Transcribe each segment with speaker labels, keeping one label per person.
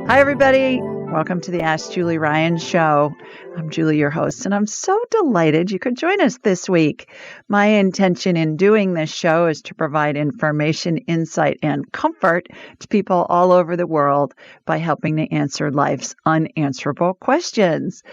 Speaker 1: Hi, everybody. Welcome to the Ask Julie Ryan Show. I'm Julie, your host, and I'm so delighted you could join us this week. My intention in doing this show is to provide information, insight, and comfort to people all over the world by helping to answer life's unanswerable questions.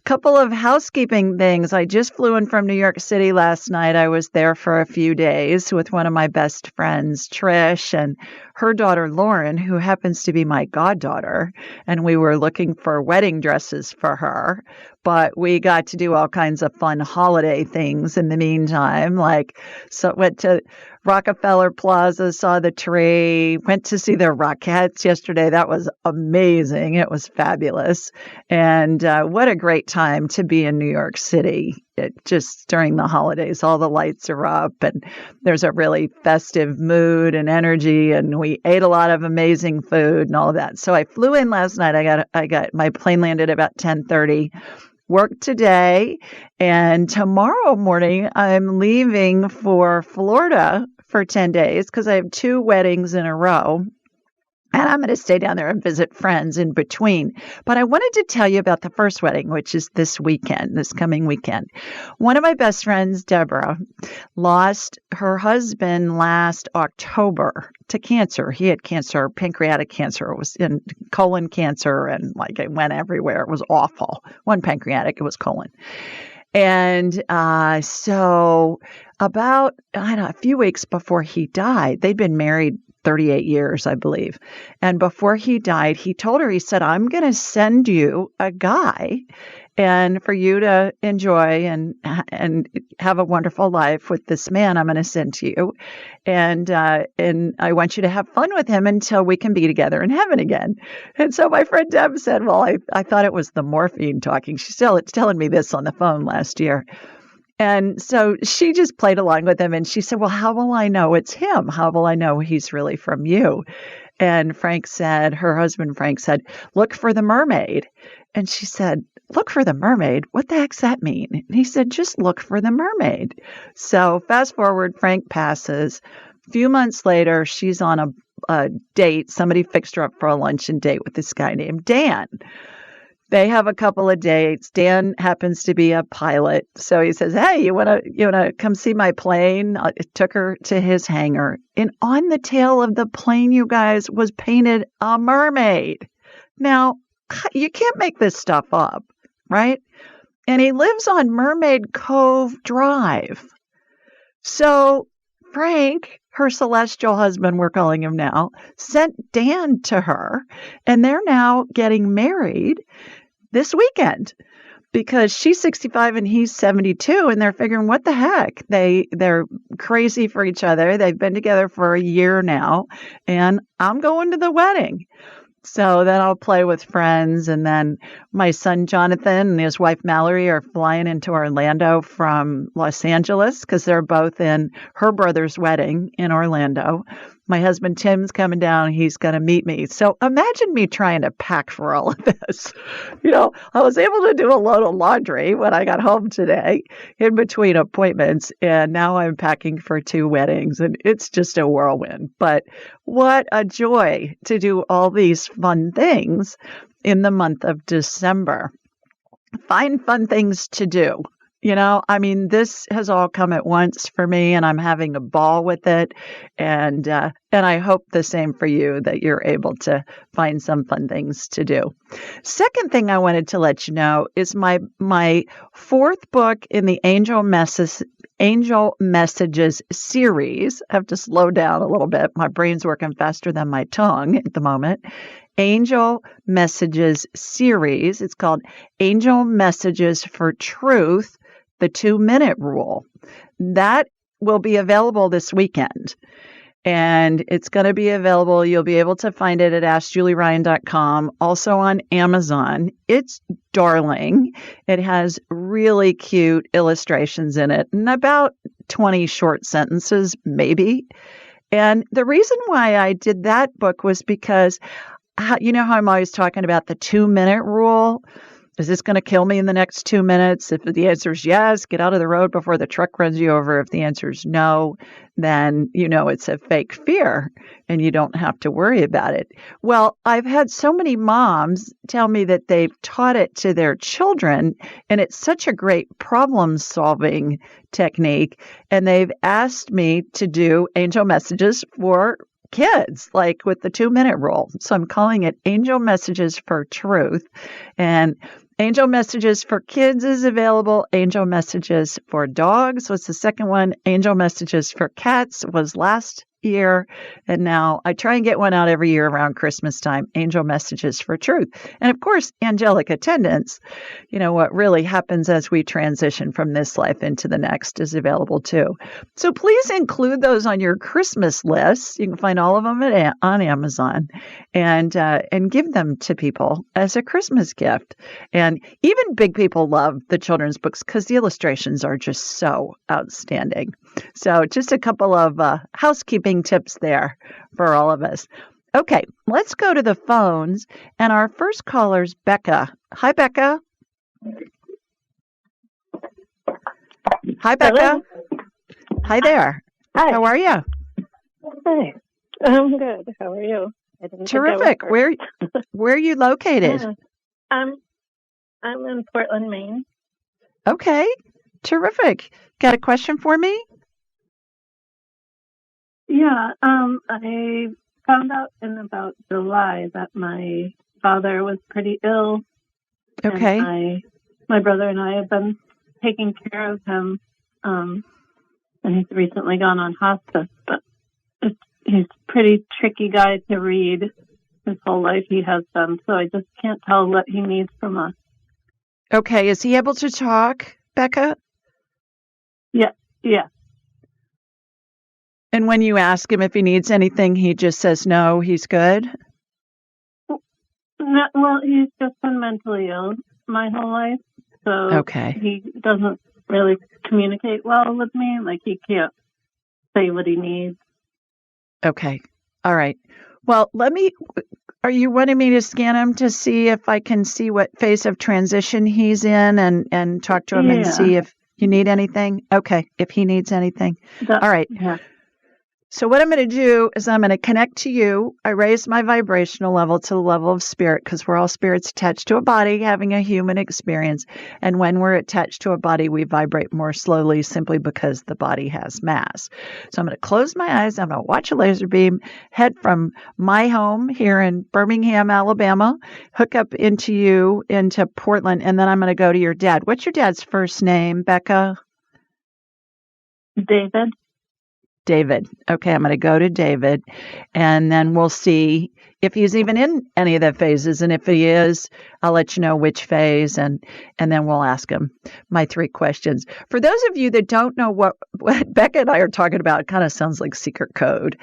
Speaker 1: Couple of housekeeping things. I just flew in from New York City last night. I was there for a few days with one of my best friends, Trish, and her daughter, Lauren, who happens to be my goddaughter. And we were looking for wedding dresses for her. But we got to do all kinds of fun holiday things in the meantime, went to Rockefeller Plaza, saw the tree, went to see the Rockettes yesterday. That was amazing. It was fabulous. And what a great time to be in New York City. Just during the holidays, all the lights are up and there's a really festive mood and energy. And we ate a lot of amazing food and all of that. So I flew in last night. I got my plane landed about 10:30. Work today, and tomorrow morning I'm leaving for Florida for 10 days because I have 2 weddings in a row. And I'm going to stay down there and visit friends in between. But I wanted to tell you about the first wedding, which is this coming weekend. One of my best friends, Deborah, lost her husband last October to cancer. He had cancer, pancreatic cancer. It was in colon cancer, and it went everywhere. It was awful. One pancreatic, it was colon. And so about, a few weeks before he died, they'd been married 38 years, I believe. And before he died, he told her, he said, I'm going to send you a guy and for you to enjoy and have a wonderful life with this man I'm going to send to you. And I want you to have fun with him until we can be together in heaven again. And so my friend Deb said, well, I thought it was the morphine talking. She's still telling me this on the phone last year. And so she just played along with him and she said, well, how will I know it's him? How will I know he's really from you? And her husband Frank said, look for the mermaid. And she said, look for the mermaid? What the heck's that mean? And he said, just look for the mermaid. So fast forward, Frank passes. A few months later, she's on a date. Somebody fixed her up for a luncheon date with this guy named Dan. They have a couple of dates. Dan happens to be a pilot. So he says, hey, you want to come see my plane? I took her to his hangar. And on the tail of the plane, you guys, was painted a mermaid. Now, you can't make this stuff up, right? And he lives on Mermaid Cove Drive. So Frank, her celestial husband, we're calling him now, sent Dan to her, and they're now getting married this weekend because she's 65 and he's 72, and they're figuring, what the heck? They're crazy for each other. They've been together for a year now, and I'm going to the wedding. So then I'll play with friends, and then my son Jonathan and his wife Mallory are flying into Orlando from Los Angeles because they're both in her brother's wedding in Orlando. My husband Tim's coming down. He's going to meet me. So imagine me trying to pack for all of this. I was able to do a load of laundry when I got home today in between appointments, and now I'm packing for 2 weddings, and it's just a whirlwind. But what a joy to do all these fun things in the month of December. Find fun things to do. This has all come at once for me, and I'm having a ball with it. And I hope the same for you, that you're able to find some fun things to do. Second thing I wanted to let you know is my 4th book in the Angel Messages series. I have to slow down a little bit. My brain's working faster than my tongue at the moment. Angel Messages series. It's called Angel Messages for Truth, the 2-minute rule. That will be available this weekend. And it's going to be available. You'll be able to find it at AskJulieRyan.com, also on Amazon. It's darling. It has really cute illustrations in it and about 20 short sentences, maybe. And the reason why I did that book was because, you know how I'm always talking about the 2-minute rule? Is this going to kill me in the next 2 minutes? If the answer is yes, get out of the road before the truck runs you over. If the answer is no, then you know it's a fake fear and you don't have to worry about it. Well, I've had so many moms tell me that they've taught it to their children, and it's such a great problem-solving technique. And they've asked me to do angel messages for kids, like with the 2-minute rule. So I'm calling it Angel Messages for Truth. And Angel Messages for Kids is available. Angel Messages for Dogs was the second one. Angel Messages for Cats was last year. And now I try and get one out every year around Christmas time, Angel Messages for Truth. And of course, angelic attendance, you know, what really happens as we transition from this life into the next is available too. So please include those on your Christmas list. You can find all of them on Amazon and give them to people as a Christmas gift. And even big people love the children's books because the illustrations are just so outstanding. So just a couple of housekeeping tips there for all of us. Okay, let's go to the phones. And our first caller is Becca. Hi, Becca. Hi, Becca.
Speaker 2: Hello.
Speaker 1: Hi there.
Speaker 2: Hi.
Speaker 1: How are you?
Speaker 2: Hi. I'm good. How are you?
Speaker 1: Terrific. Where are you located?
Speaker 2: I'm in Portland, Maine.
Speaker 1: Okay. Terrific. Got a question for me?
Speaker 2: Yeah. I found out in about July that my father was pretty ill.
Speaker 1: Okay.
Speaker 2: And my brother and I have been taking care of him. And he's recently gone on hospice, but he's a pretty tricky guy to read. His whole life he has been, so I just can't tell what he needs from us.
Speaker 1: Okay. Is he able to talk, Becca?
Speaker 2: Yeah.
Speaker 1: And when you ask him if he needs anything, he just says no, he's good?
Speaker 2: No, well, he's just been mentally ill my whole life, so
Speaker 1: Okay.
Speaker 2: he doesn't really communicate well with me. Like, he can't say what he needs.
Speaker 1: Okay. All right. Well, are you wanting me to scan him to see if I can see what phase of transition he's in and talk to him and see if you need anything? Okay. If he needs anything. All right.
Speaker 2: Yeah.
Speaker 1: So what I'm going to do is I'm going to connect to you. I raise my vibrational level to the level of spirit because we're all spirits attached to a body having a human experience. And when we're attached to a body, we vibrate more slowly simply because the body has mass. So I'm going to close my eyes. I'm going to watch a laser beam head from my home here in Birmingham, Alabama, hook up into you, into Portland, and then I'm going to go to your dad. What's your dad's first name, Becca? David. Okay, I'm going to go to David, and then we'll see if he's even in any of the phases. And if he is, I'll let you know which phase, and then we'll ask him my 3 questions. For those of you that don't know what Becca and I are talking about, it kind of sounds like secret code.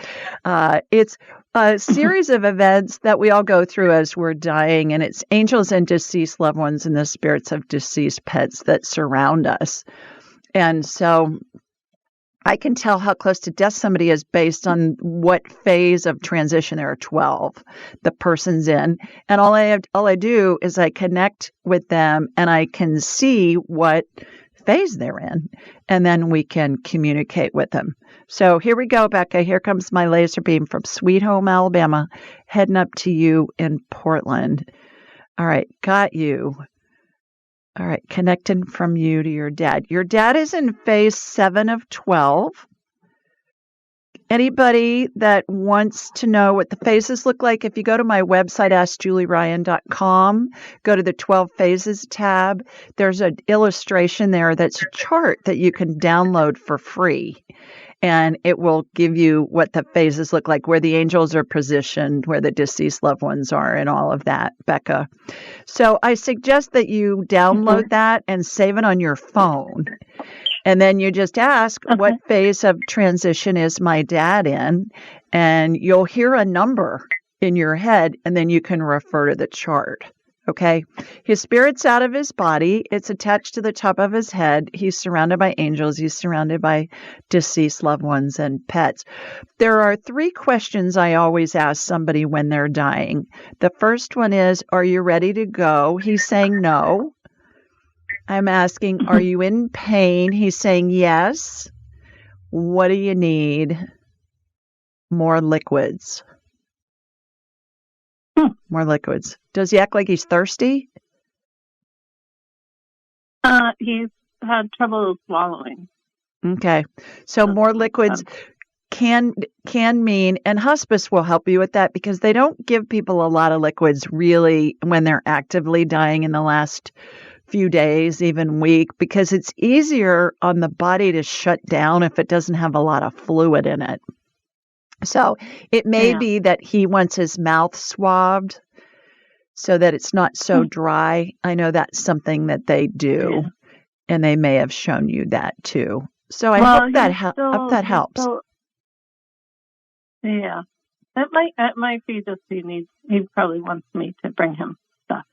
Speaker 1: It's a series of events that we all go through as we're dying, and it's angels and deceased loved ones and the spirits of deceased pets that surround us. And so I can tell how close to death somebody is based on what phase of transition. There are 12 the person's in. And all I do is I connect with them and I can see what phase they're in. And then we can communicate with them. So here we go, Becca. Here comes my laser beam from Sweet Home, Alabama, heading up to you in Portland. All right, got you. All right, connecting from you to your dad. Your dad is in phase 7 of 12. Anybody that wants to know what the phases look like, if you go to my website, AskJulieRyan.com, go to the 12 phases tab, there's an illustration there that's a chart that you can download for free. And it will give you what the phases look like, where the angels are positioned, where the deceased loved ones are, and all of that, Becca. So I suggest that you download that and save it on your phone. And then you just ask, what phase of transition is my dad in? And you'll hear a number in your head, and then you can refer to the chart. Okay. His spirit's out of his body. It's attached to the top of his head. He's surrounded by angels. He's surrounded by deceased loved ones and pets. There are 3 questions I always ask somebody when they're dying. The first one is, are you ready to go? He's saying no. I'm asking, are you in pain? He's saying yes. What do you need? More liquids. More liquids. Does he act like he's thirsty?
Speaker 2: He's had trouble swallowing.
Speaker 1: Okay. So more liquids can mean, and hospice will help you with that because they don't give people a lot of liquids really when they're actively dying in the last few days, even week, because it's easier on the body to shut down if it doesn't have a lot of fluid in it. So it may be that he wants his mouth swabbed so that it's not so dry. I know that's something that they do, and they may have shown you that too. So I hope that helps.
Speaker 2: Yeah, it might be just he probably wants me to bring him stuff.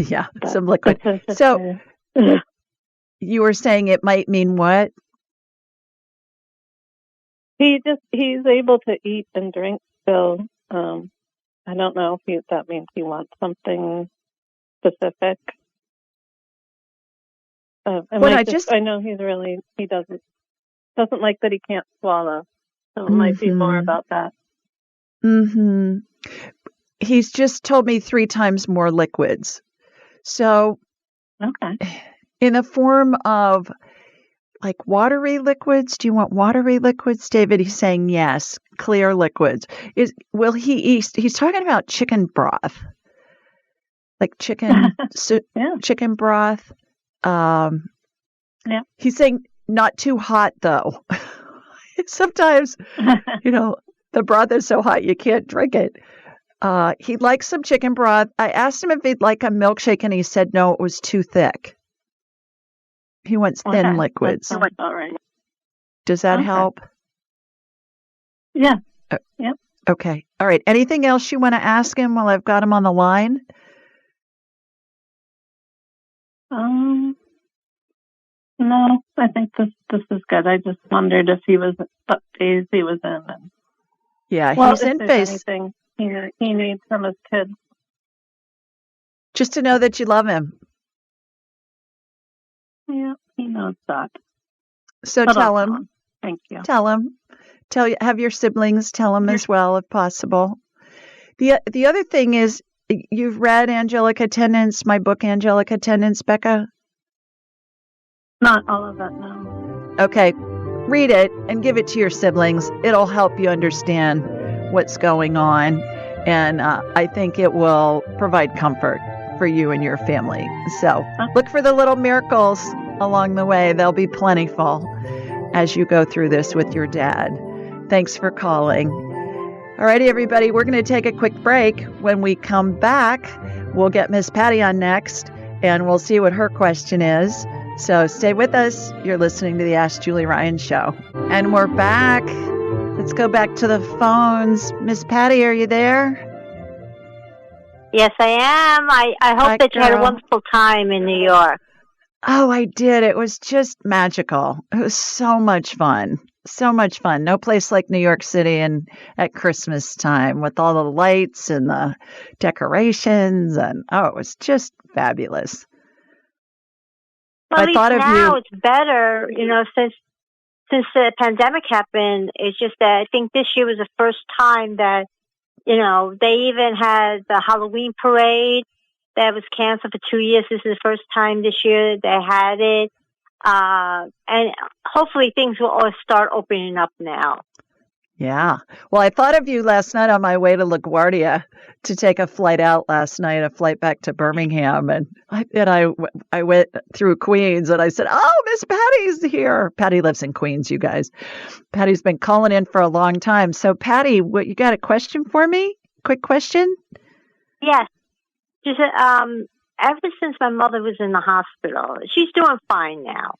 Speaker 1: Yeah, some liquid. So you were saying it might mean what?
Speaker 2: He's able to eat and drink still. I don't know if that means he wants something specific. I know he doesn't like that he can't swallow. So it might be more about that.
Speaker 1: Mm-hmm. He's just told me 3 times more liquids. So in the form of like watery liquids, do you want watery liquids, David? He's saying yes, clear liquids. Will he eat? He's talking about chicken broth, like chicken chicken broth. He's saying not too hot though. Sometimes, the broth is so hot you can't drink it. He likes some chicken broth. I asked him if he'd like a milkshake, and he said no, it was too thick. He wants thin liquids.
Speaker 2: That sounds all right.
Speaker 1: Does that help?
Speaker 2: Yeah. Yep.
Speaker 1: Okay. All right. Anything else you want to ask him while I've got him on the line?
Speaker 2: No, I think this is good. I just wondered if what phase he was in.
Speaker 1: He's in phase.
Speaker 2: Anything he needs from his kids.
Speaker 1: Just to know that you love him.
Speaker 2: Yeah, he knows that.
Speaker 1: So tell him.
Speaker 2: Thank you.
Speaker 1: Tell him. Have your siblings tell him as well, if possible. The other thing is, you've read Angelic Attendance, my book, Angelic Attendance, Becca?
Speaker 2: Not all of it, no.
Speaker 1: Okay. Read it and give it to your siblings. It'll help you understand what's going on. And I think it will provide comfort for you and your family. So look for the little miracles along the way. They'll be plentiful as you go through this with your dad. Thanks for calling. All righty, everybody, we're going to take a quick break. When we come back, we'll get Miss Patty on next, and we'll see what her question is. So stay with us. You're listening to the Ask Julie Ryan Show. And we're back. Let's go back to the phones. Miss Patty, are you there?
Speaker 3: Yes, I am. I hope that you had a wonderful time in New York.
Speaker 1: Oh, I did. It was just magical. It was so much fun. So much fun. No place like New York City and at Christmas time with all the lights and the decorations. And it was just fabulous.
Speaker 3: Well,
Speaker 1: I thought of you.
Speaker 3: Now it's better, since the pandemic happened. It's just that I think this year was the first time that, they even had the Halloween parade that was canceled for 2 years. This is the first time this year they had it. And hopefully things will all start opening up now.
Speaker 1: Yeah. Well, I thought of you last night on my way to LaGuardia to take a flight out last night, a flight back to Birmingham. And I went through Queens and I said, oh, Miss Patty's here. Patty lives in Queens, you guys. Patty's been calling in for a long time. So Patty, you got a question for me? Quick question?
Speaker 3: Yes. She said, ever since my mother was in the hospital, she's doing fine now.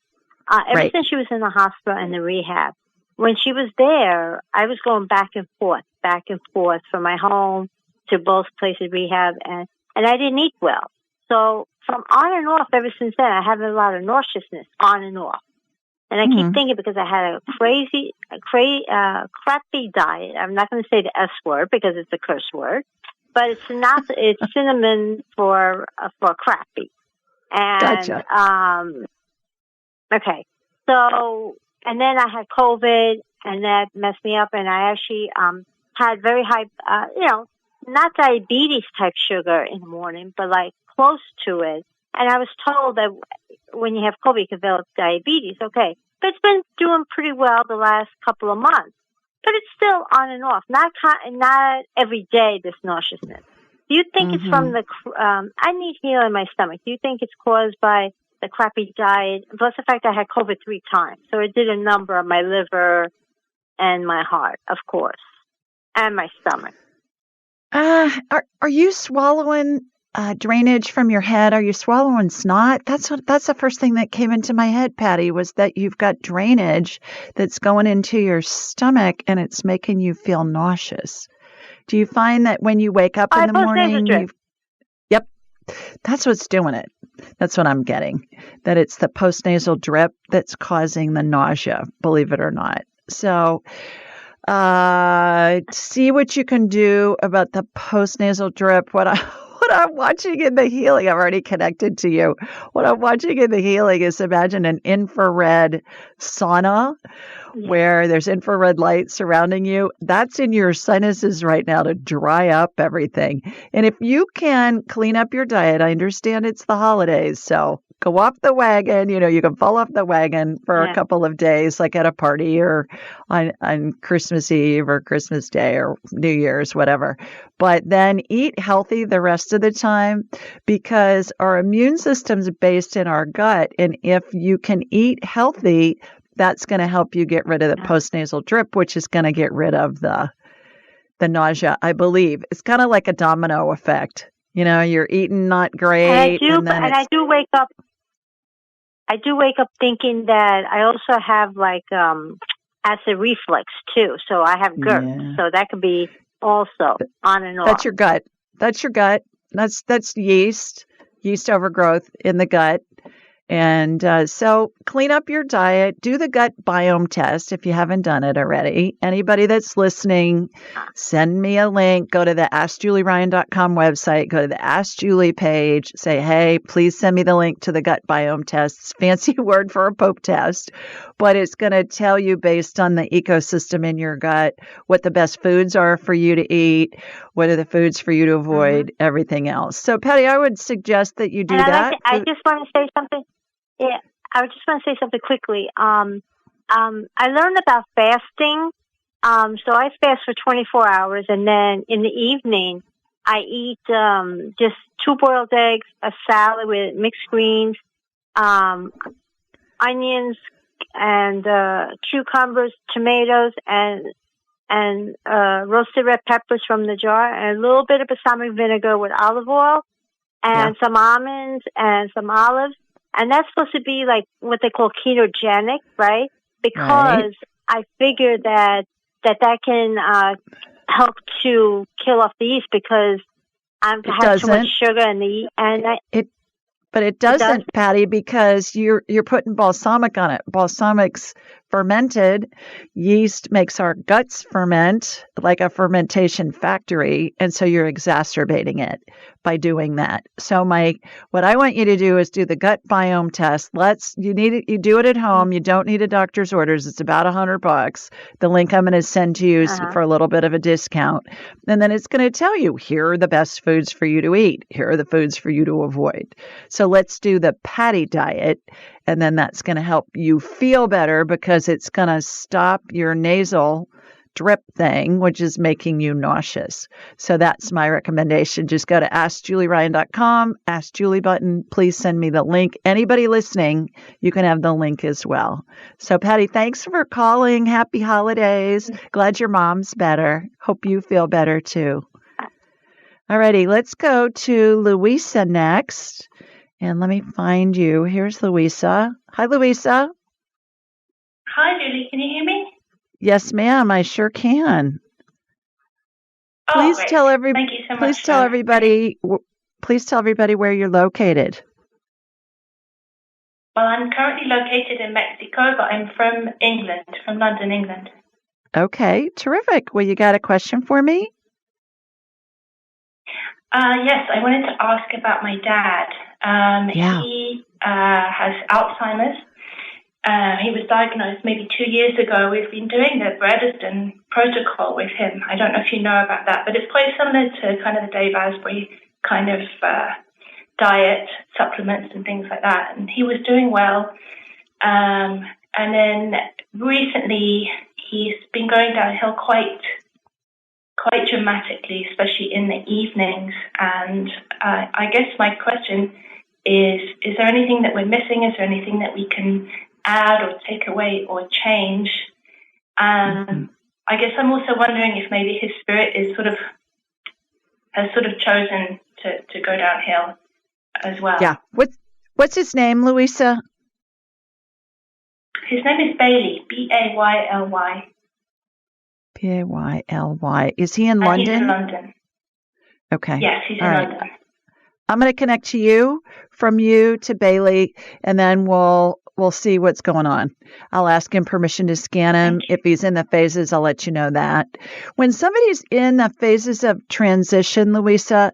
Speaker 3: Ever since she was in the hospital and the rehab, when she was there, I was going back and forth from my home to both places rehab. And and I didn't eat well. So from on and off, ever since then, I have a lot of nauseousness on and off. And I keep thinking because I had a crappy diet. I'm not going to say the S word because it's a curse word, but it's cinnamon for crappy. And,
Speaker 1: Gotcha.
Speaker 3: Okay. So, and then I had COVID and that messed me up, and I actually, had very high, not diabetes type sugar in the morning, but like close to it. And I was told that when you have COVID, you can develop diabetes. Okay. But it's been doing pretty well the last couple of months. But it's still on and off. Not every day, this nauseousness. Do you think it's from I need healing in my stomach. Do you think it's caused by the crappy diet? Plus the fact I had COVID 3 times. So it did a number on my liver and my heart, of course, and my stomach.
Speaker 1: Are you swallowing drainage from your head? Are you swallowing snot? That's the first thing that came into my head, Patty, was that you've got drainage that's going into your stomach and it's making you feel nauseous. Do you find that when you wake up in the morning, yep, that's what's doing it. That's what I'm getting. That it's the postnasal drip that's causing the nausea, believe it or not. So, see what you can do about the postnasal drip. What I'm watching in the healing, I've already connected to you. What I'm watching in the healing is, imagine an infrared sauna where there's infrared light surrounding you. That's in your sinuses right now to dry up everything. And if you can clean up your diet, I understand it's the holidays, so go off the wagon. You can fall off the wagon for a couple of days, like at a party or on Christmas Eve or Christmas Day or New Year's, whatever. But then eat healthy the rest of the time, because our immune system's based in our gut. And if you can eat healthy, that's going to help you get rid of the postnasal drip, which is going to get rid of the nausea, I believe. It's kind of like a domino effect. You're eating not great.
Speaker 3: And I do wake up. I do wake up thinking that I also have like acid reflux too. So I have GERD. Yeah. So that could be also on and off.
Speaker 1: That's your gut. That's yeast overgrowth in the gut. And so clean up your diet, do the gut biome test if you haven't done it already. Anybody that's listening, send me a link. Go to the AskJulieRyan.com website, go to the Ask Julie page, say, hey, please send me the link to the gut biome test. It's a fancy word for a Pope test, but it's going to tell you based on the ecosystem in your gut what the best foods are for you to eat, what are the foods for you to avoid, everything else. So, Patty, I would suggest that you do that.
Speaker 3: I just want to say something. Yeah, I just want to say something quickly. I learned about fasting. So I fast for 24 hours, and then in the evening, I eat just 2 boiled eggs, a salad with mixed greens, onions, and cucumbers, tomatoes, and roasted red peppers from the jar, and a little bit of balsamic vinegar with olive oil, and some almonds and some olives. And that's supposed to be like what they call ketogenic, right? Because I figured that can help to kill off the yeast, because I have too much sugar in the yeast.
Speaker 1: But it doesn't, Patty, because you're putting balsamic on it. Balsamic's fermented. Yeast makes our guts ferment like a fermentation factory, and so you're exacerbating it by doing that. So what I want you to do is do the gut biome test. You do it at home. You don't need a doctor's orders. It's about $100. The link I'm going to send to you is for a little bit of a discount. And then it's going to tell you, here are the best foods for you to eat. Here are the foods for you to avoid. So let's do the Patty diet, and then that's going to help you feel better, because it's going to stop your nasal drip thing, which is making you nauseous. So that's my recommendation. Just go to AskJulieRyan.com, Ask Julie button. Please send me the link. Anybody listening, you can have the link as well. So, Patty, thanks for calling. Happy holidays. Glad your mom's better. Hope you feel better too. All righty, let's go to Louisa next. And let me find you. Here's Louisa. Hi, Louisa.
Speaker 4: Hi, Julie. Can you hear me?
Speaker 1: Yes, ma'am. I sure can.
Speaker 4: Please tell everybody. Thank you so much.
Speaker 1: Please tell everybody. please tell everybody where you're located.
Speaker 4: Well, I'm currently located in Mexico, but I'm from England, from London, England.
Speaker 1: Okay, terrific. Well, you got a question for me?
Speaker 4: Yes, I wanted to ask about my dad.
Speaker 1: Yeah.
Speaker 4: He has Alzheimer's. He was diagnosed maybe 2 years ago. We've been doing the Bredesen protocol with him. I don't know if you know about that, but it's quite similar to kind of the Dave Asprey kind of diet, supplements and things like that. And he was doing well. And then recently he's been going downhill quite dramatically, especially in the evenings. And I guess my question is there anything that we're missing? Is there anything that we can add or take away or change? I guess I'm also wondering if maybe his spirit is has chosen to go downhill as well.
Speaker 1: Yeah. What's his name, Louisa?
Speaker 4: His name is Bailey, Bayly.
Speaker 1: Bayly. Is he in London?
Speaker 4: He's in London.
Speaker 1: Okay.
Speaker 4: Yes, he's in London.
Speaker 1: I'm going to connect from you to Bailey, and then we'll see what's going on. I'll ask him permission to scan him. If he's in the phases, I'll let you know that. When somebody's in the phases of transition, Louisa,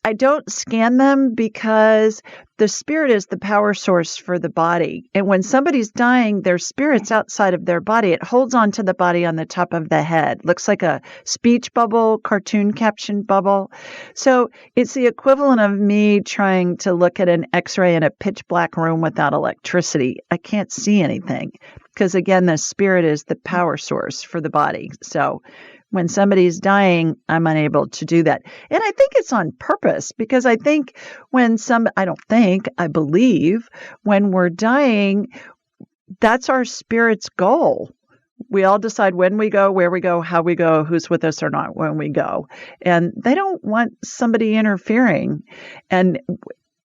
Speaker 1: I don't scan them because the spirit is the power source for the body. And when somebody's dying, their spirit's outside of their body. It holds on to the body on the top of the head. Looks like a speech bubble, cartoon caption bubble. So it's the equivalent of me trying to look at an X-ray in a pitch black room without electricity. I can't see anything because, again, the spirit is the power source for the body. So when somebody's dying, I'm unable to do that. And I think it's on purpose because I believe when we're dying, that's our spirit's goal. We all decide when we go, where we go, how we go, who's with us or not when we go. And they don't want somebody interfering. And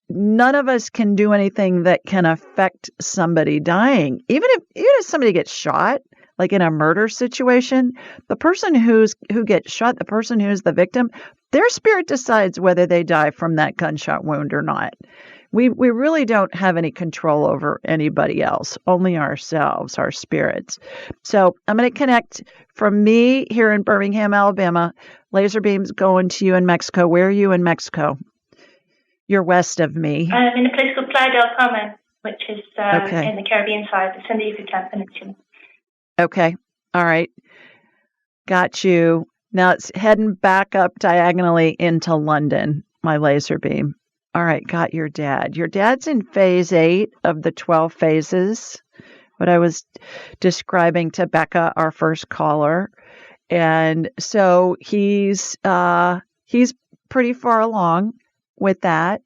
Speaker 1: none of us can do anything that can affect somebody dying. Even if somebody gets shot, like in a murder situation, the person who gets shot, the person who's the victim, their spirit decides whether they die from that gunshot wound or not. We really don't have any control over anybody else, only ourselves, our spirits. So I'm going to connect from me here in Birmingham, Alabama. Laser beams going to you in Mexico. Where are you in Mexico? You're west of me.
Speaker 4: I'm in a place called Playa del Carmen, which is in the Caribbean side. It's in the Yucatan Peninsula.
Speaker 1: Okay. All right. Got you. Now it's heading back up diagonally into London, my laser beam. All right. Got your dad. Your dad's in phase 8 of the 12 phases, what I was describing to Becca, our first caller. And so he's pretty far along with that.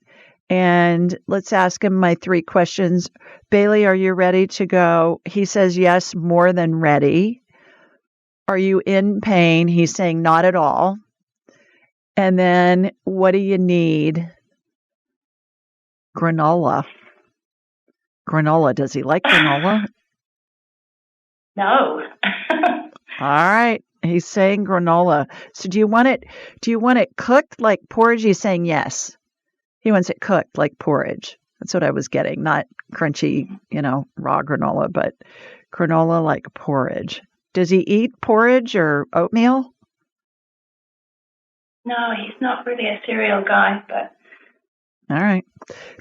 Speaker 1: And let's ask him my 3 questions. Bailey, are you ready to go? He says yes, more than ready. Are you in pain? He's saying not at all. And then what do you need? Granola. Granola. Does he like granola?
Speaker 4: No.
Speaker 1: All right. He's saying granola. So do you want it cooked like porridge? He's saying yes. He wants it cooked like porridge. That's what I was getting. Not crunchy, raw granola, but granola like porridge. Does he eat porridge or oatmeal?
Speaker 4: No, he's not really a cereal guy, but...
Speaker 1: All right.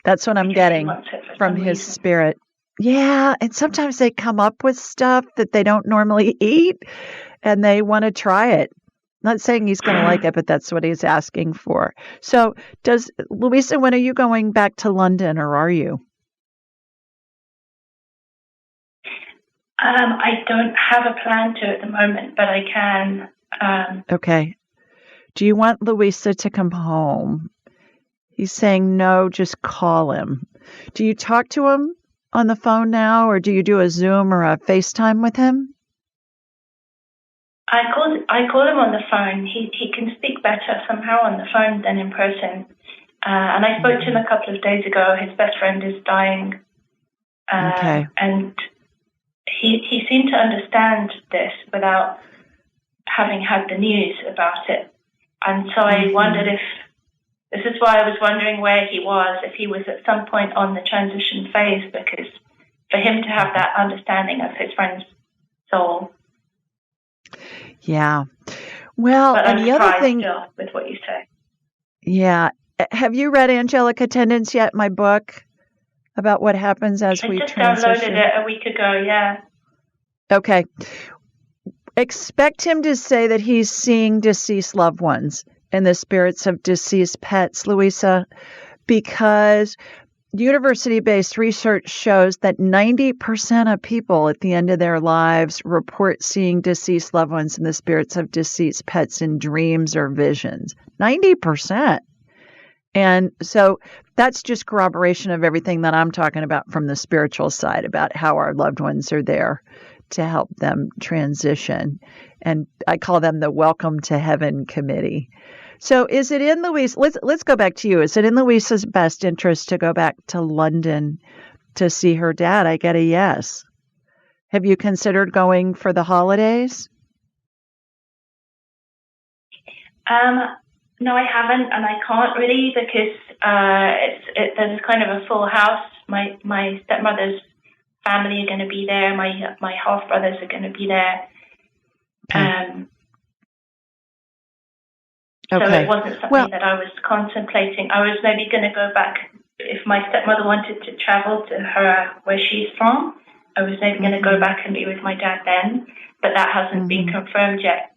Speaker 1: That's what I'm getting from his spirit. Yeah, and sometimes they come up with stuff that they don't normally eat, and they want to try it. Not saying he's going to like it, but that's what he's asking for. So Louisa, when are you going back to London, or are you?
Speaker 4: I don't have a plan to at the moment, but I can.
Speaker 1: Okay. Do you want Louisa to come home? He's saying no, just call him. Do you talk to him on the phone now, or do you do a Zoom or a FaceTime with him?
Speaker 4: I call him on the phone. He can speak better somehow on the phone than in person. And I spoke to him a couple of days ago. His best friend is dying.
Speaker 1: Okay.
Speaker 4: And he seemed to understand this without having had the news about it. And so I wondered if this is why I was wondering where he was, if he was at some point on the transition phase, because for him to have that understanding of his friend's soul.
Speaker 1: Yeah. Well,
Speaker 4: But
Speaker 1: and
Speaker 4: I'm
Speaker 1: the other
Speaker 4: surprised
Speaker 1: thing,
Speaker 4: still with what you say.
Speaker 1: yeah. Have you read Angelic Attendance yet, my book about what happens as
Speaker 4: I
Speaker 1: we
Speaker 4: just
Speaker 1: transition?
Speaker 4: downloaded it a week ago, yeah.
Speaker 1: Okay. Expect him to say that he's seeing deceased loved ones and the spirits of deceased pets, Louisa, because university-based research shows that 90% of people at the end of their lives report seeing deceased loved ones and the spirits of deceased pets in dreams or visions. 90%. And so that's just corroboration of everything that I'm talking about from the spiritual side, about how our loved ones are there to help them transition. And I call them the Welcome to Heaven Committee. So is it in Louise, let's go back to you. Is it in Louisa's best interest to go back to London to see her dad? I get a yes. Have you considered going for the holidays?
Speaker 4: No, I haven't, and I can't really because there's kind of a full house. My stepmother's family are going to be there. My half brothers are going to be there. So it wasn't something that I was contemplating. I was maybe going to go back if my stepmother wanted to travel to her where she's from. I was maybe going to go back and be with my dad then, but that hasn't been confirmed yet.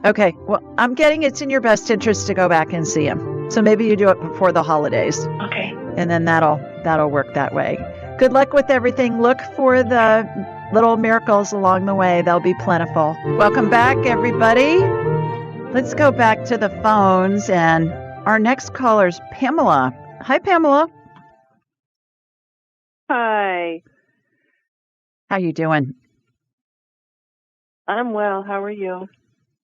Speaker 1: Okay. Well, I'm getting it's in your best interest to go back and see him. So maybe you do it before the holidays.
Speaker 4: Okay.
Speaker 1: And then that'll work that way. Good luck with everything. Look for the little miracles along the way. They'll be plentiful. Welcome back, everybody. Let's go back to the phones. And our next caller is Pamela. Hi, Pamela.
Speaker 5: Hi.
Speaker 1: How you doing?
Speaker 5: I'm well. How are you?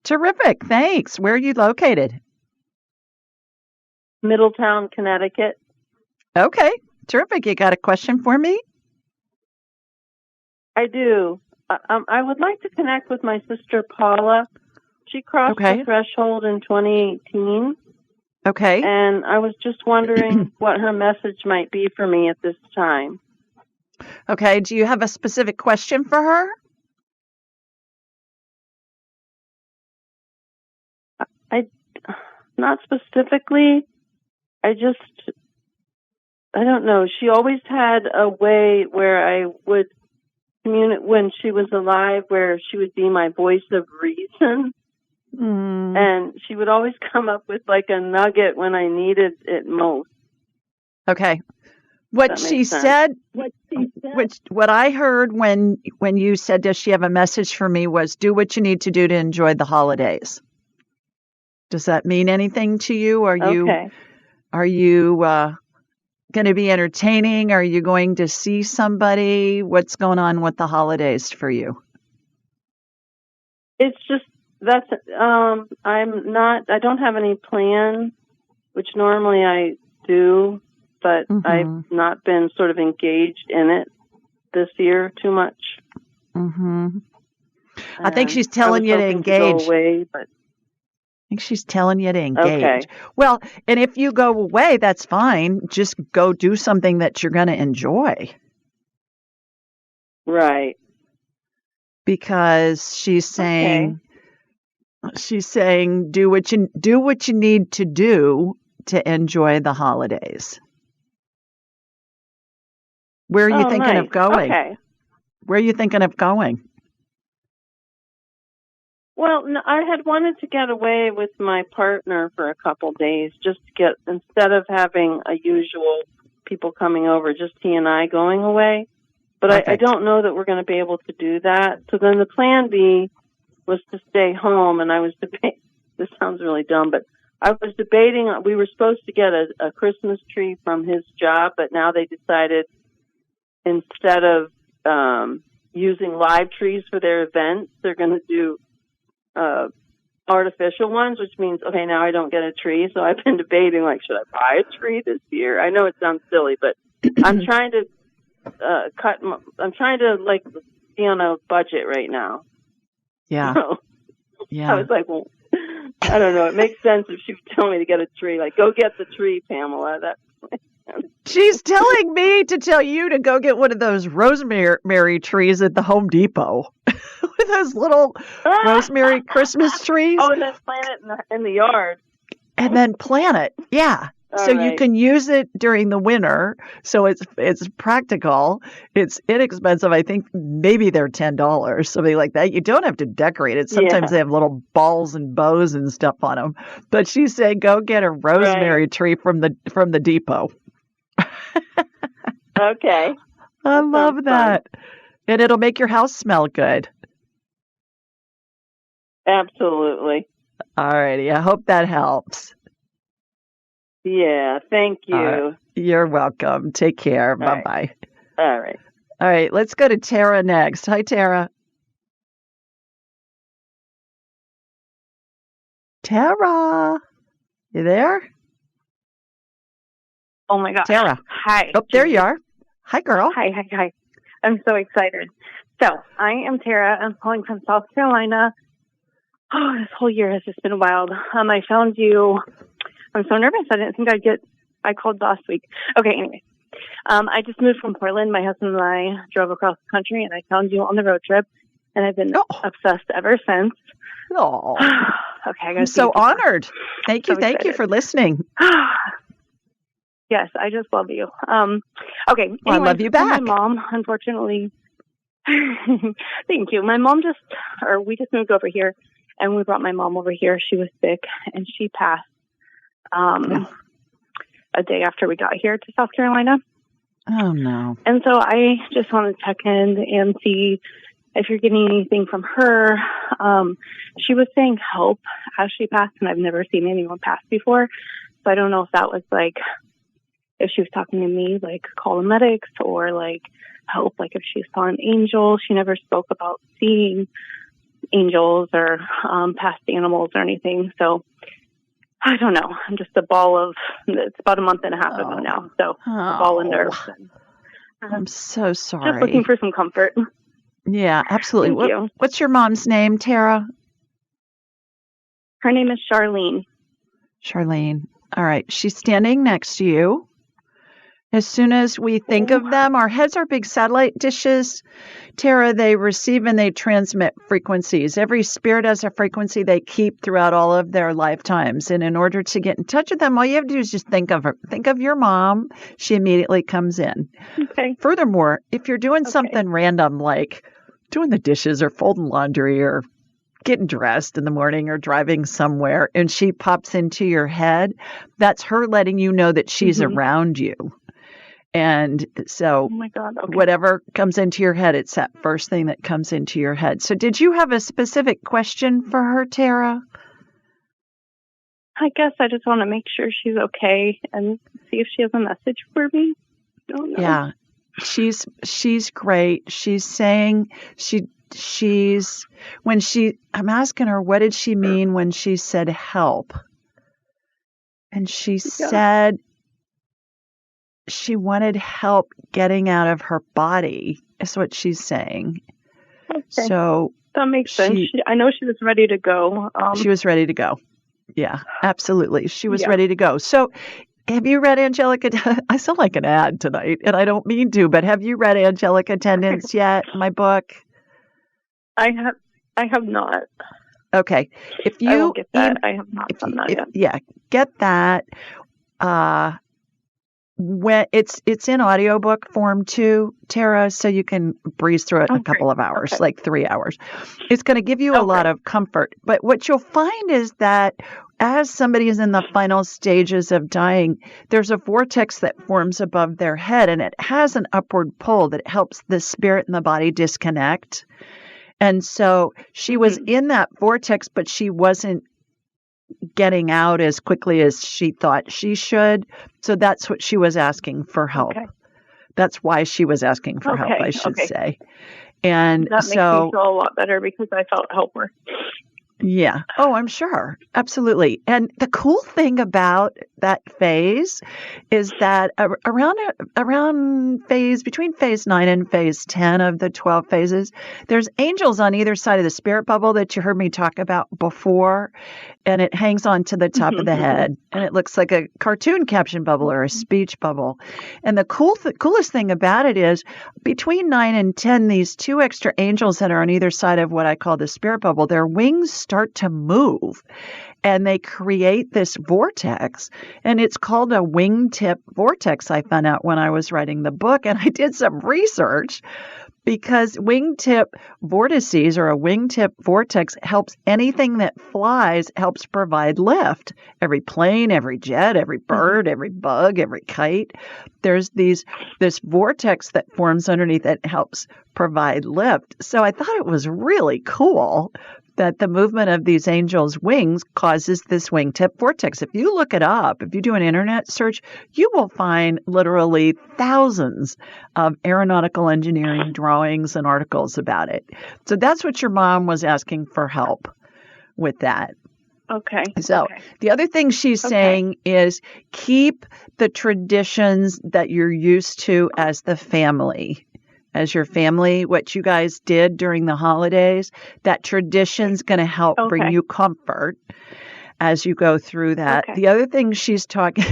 Speaker 1: Terrific. Thanks. Where are you located?
Speaker 5: Middletown, Connecticut.
Speaker 1: Okay. Terrific. You got a question for me?
Speaker 5: I do. I would like to connect with my sister Paula. She crossed the threshold in 2018.
Speaker 1: Okay.
Speaker 5: And I was just wondering what her message might be for me at this time.
Speaker 1: Okay. Do you have a specific question for her?
Speaker 5: Not specifically. I don't know. She always had a way where I would communicate when she was alive, where she would be my voice of reason. And she would always come up with like a nugget when I needed it most.
Speaker 1: Okay. What I heard when you said, does she have a message for me, was do what you need to do to enjoy the holidays. Does that mean anything to you? Are you going to be entertaining? Are you going to see somebody? What's going on with the holidays for you?
Speaker 5: It's just I don't have any plans, which normally I do, but I've not been sort of engaged in it this year too much.
Speaker 1: I think she's telling you to engage.
Speaker 5: To go away, but
Speaker 1: I think she's telling you to engage.
Speaker 5: Okay.
Speaker 1: Well, and if you go away, that's fine. Just go do something that you're going to enjoy.
Speaker 5: Right.
Speaker 1: Because she's saying do what you need to do to enjoy the holidays. Where are you thinking of going?
Speaker 5: Okay.
Speaker 1: Where are you thinking of going?
Speaker 5: Well, no, I had wanted to get away with my partner for a couple days, just to get, instead of having a usual people coming over, just he and I going away. But I don't know that we're going to be able to do that. So then the plan B was to stay home, and I was debating, this sounds really dumb, but I was debating, we were supposed to get a Christmas tree from his job, but now they decided instead of using live trees for their events, they're going to do artificial ones, which means, okay, now I don't get a tree. So I've been debating, like, should I buy a tree this year? I know it sounds silly, but I'm trying to like be on a budget right now.
Speaker 1: Yeah.
Speaker 5: So
Speaker 1: yeah.
Speaker 5: I was like, well, I don't know. It makes sense if she would tell me to get a tree. Like, go get the tree, Pamela.
Speaker 1: She's telling me to tell you to go get one of those rosemary trees at the Home Depot. With those little rosemary Christmas trees.
Speaker 5: Oh, and then plant it in the yard.
Speaker 1: And then plant it. Yeah. So you can use it during the winter. So it's practical. It's inexpensive. I think maybe they're $10, something like that. You don't have to decorate it. Sometimes they have little balls and bows and stuff on them. But she said, go get a rosemary tree from the depot.
Speaker 5: Okay.
Speaker 1: I love that. Fun. And it'll make your house smell good.
Speaker 5: Absolutely.
Speaker 1: All righty. I hope that helps.
Speaker 5: Yeah, thank you.
Speaker 1: You're welcome. Take care. Bye-bye.
Speaker 5: All right.
Speaker 1: All right, let's go to Tara next. Hi, Tara. Tara, you there?
Speaker 6: Oh, my gosh.
Speaker 1: Tara.
Speaker 6: Hi.
Speaker 1: Oh, there you are. Hi, girl.
Speaker 6: Hi. I'm so excited. So, I am Tara. I'm calling from South Carolina. Oh, this whole year has just been wild. I found you. I'm so nervous. I didn't think I called last week. Okay, anyway. I just moved from Portland. My husband and I drove across the country, and I found you on the road trip, and I've been obsessed ever since.
Speaker 1: Oh.
Speaker 6: Okay,
Speaker 1: I'm so honored. Thank you for listening.
Speaker 6: Yes, I just love you. Okay. Anyway,
Speaker 1: I love you back.
Speaker 6: My mom, unfortunately, thank you. My mom we just moved over here, and we brought my mom over here. She was sick, and she passed a day after we got here to South Carolina.
Speaker 1: Oh, no.
Speaker 6: And so I just want to check in and see if you're getting anything from her. She was saying help as she passed, and I've never seen anyone pass before. So I don't know if that was like, if she was talking to me, like call the medics, or like help, like if she saw an angel. She never spoke about seeing angels or past animals or anything. So I don't know. I'm just a ball of, it's about a month and a half ago now. So a ball of nerves.
Speaker 1: I'm so sorry.
Speaker 6: Just looking for some comfort.
Speaker 1: Yeah, absolutely.
Speaker 6: Thank you.
Speaker 1: What's your mom's name, Tara?
Speaker 6: Her name is Charlene.
Speaker 1: Charlene. All right. She's standing next to you. As soon as we think of them, our heads are big satellite dishes. Tara, they receive and they transmit frequencies. Every spirit has a frequency they keep throughout all of their lifetimes. And in order to get in touch with them, all you have to do is just think of her. Think of your mom. She immediately comes in.
Speaker 6: Okay.
Speaker 1: Furthermore, if you're doing something random like doing the dishes or folding laundry or getting dressed in the morning or driving somewhere and she pops into your head, that's her letting you know that she's around you. And so whatever comes into your head, it's that first thing that comes into your head. So did you have a specific question for her, Tara?
Speaker 6: I guess I just want to make sure she's okay and see if she has a message for me. Don't know.
Speaker 1: Yeah, she's great. She's saying I'm asking her, what did she mean when she said help? And she said she wanted help getting out of her body, is what she's saying.
Speaker 6: Okay.
Speaker 1: So
Speaker 6: that makes sense. I know she was ready to go.
Speaker 1: She was ready to go. Yeah, absolutely. She was ready to go. So have you read Angelic? I sound like an ad tonight, and I don't mean to, but have you read Angelic Attendants yet? My book?
Speaker 6: I have not.
Speaker 1: Okay. If you
Speaker 6: I will get that. I have not done that yet.
Speaker 1: Yeah, get that. When it's in audiobook form too, Tara, so you can breeze through it in a couple of hours, like 3 hours. It's going to give you a lot of comfort. But what you'll find is that as somebody is in the final stages of dying, there's a vortex that forms above their head, and it has an upward pull that helps the spirit and the body disconnect. And so she was in that vortex, but she wasn't getting out as quickly as she thought she should. So that's what she was asking for help. Okay. That's why she was asking for help, I should say. And
Speaker 6: that makes me feel a lot better because I felt helper.
Speaker 1: Yeah. Oh, I'm sure. Absolutely. And the cool thing about that phase is that around between phase 9 and phase 10 of the 12 phases, there's angels on either side of the spirit bubble that you heard me talk about before, and it hangs on to the top of the head, and it looks like a cartoon caption bubble or a speech bubble. And the coolest thing about it is between 9 and 10, these two extra angels that are on either side of what I call the spirit bubble, their wings start to move. And they create this vortex, and it's called a wingtip vortex. I found out when I was writing the book, and I did some research because wingtip vortices or a wingtip vortex helps anything that flies, helps provide lift. Every plane, every jet, every bird, every bug, every kite. There's this vortex that forms underneath that helps provide lift. So I thought it was really cool that the movement of these angels' wings causes this wingtip vortex. If you look it up, if you do an internet search, you will find literally thousands of aeronautical engineering drawings and articles about it. So that's what your mom was asking for help with that.
Speaker 6: Okay.
Speaker 1: So the other thing she's saying is keep the traditions that you're used to as the family. As your family, what you guys did during the holidays, that tradition's going to help bring you comfort as you go through that. The other thing she's talking,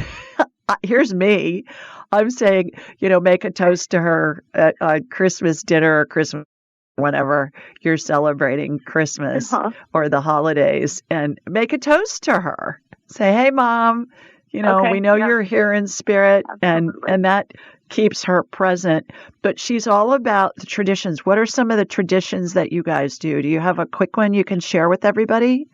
Speaker 1: here's me. I'm saying, make a toast to her at Christmas dinner or Christmas, whenever you're celebrating Christmas or the holidays, and make a toast to her. Say, hey, Mom, we know you're here in spirit, and that keeps her present. But she's all about the traditions. What are some of the traditions that you guys do? Do you have a quick one you can share with everybody?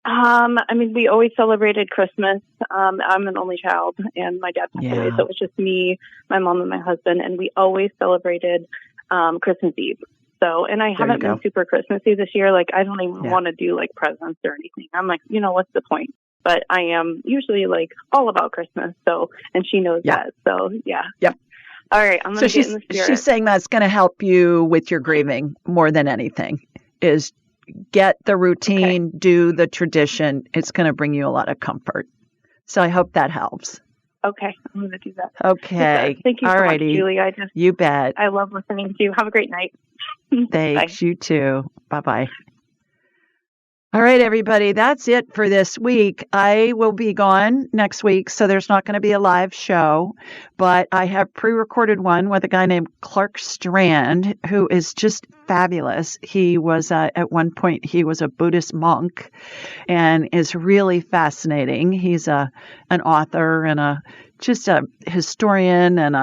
Speaker 6: We always celebrated Christmas. I'm an only child, and my dad passed away, so it was just me, my mom, and my husband, and we always celebrated Christmas Eve. So, and I haven't been super Christmassy this year. Like, I don't even want to do presents or anything. I'm like, what's the point? But I am usually all about Christmas. So, and she knows that. So, yeah. Yep. All right. I'm going to get in the spirit.
Speaker 1: She's saying that's going to help you with your grieving more than anything, is get the routine, do the tradition. It's going to bring you a lot of comfort. So I hope that helps.
Speaker 6: Okay. I'm going to do that.
Speaker 1: Okay.
Speaker 6: Thank you so much, Julie.
Speaker 1: You bet.
Speaker 6: I love listening to you. Have a great night.
Speaker 1: Thanks.
Speaker 6: Bye.
Speaker 1: You too. Bye-bye. All right, everybody, that's it for this week. I will be gone next week, so there's not going to be a live show, but I have pre-recorded one with a guy named Clark Strand, who is just fabulous. He was, at one point, he was a Buddhist monk and is really fascinating. He's an author and just a historian and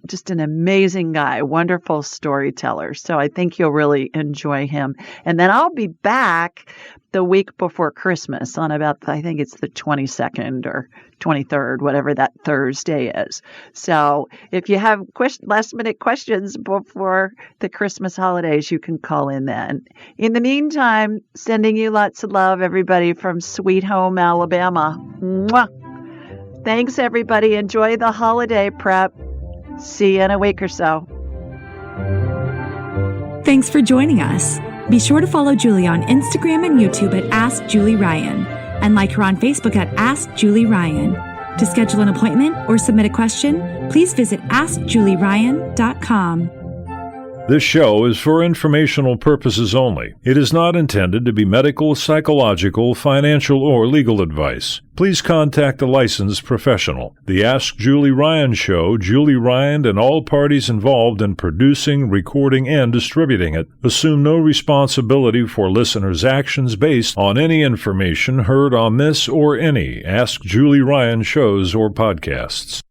Speaker 1: just an amazing guy, wonderful storyteller. So I think you'll really enjoy him. And then I'll be back the week before Christmas on about, I think it's the 22nd or 23rd, whatever that Thursday is. So if you have last minute questions before the Christmas holidays, you can call in then. In the meantime, sending you lots of love, everybody, from Sweet Home, Alabama. Mwah. Thanks, everybody. Enjoy the holiday prep. See you in a week or so.
Speaker 7: Thanks for joining us. Be sure to follow Julie on Instagram and YouTube at Ask Julie Ryan and like her on Facebook at Ask Julie Ryan. To schedule an appointment or submit a question, please visit AskJulieRyan.com.
Speaker 8: This show is for informational purposes only. It is not intended to be medical, psychological, financial, or legal advice. Please contact a licensed professional. The Ask Julie Ryan Show, Julie Ryan and all parties involved in producing, recording, and distributing it assume no responsibility for listeners' actions based on any information heard on this or any Ask Julie Ryan shows or podcasts.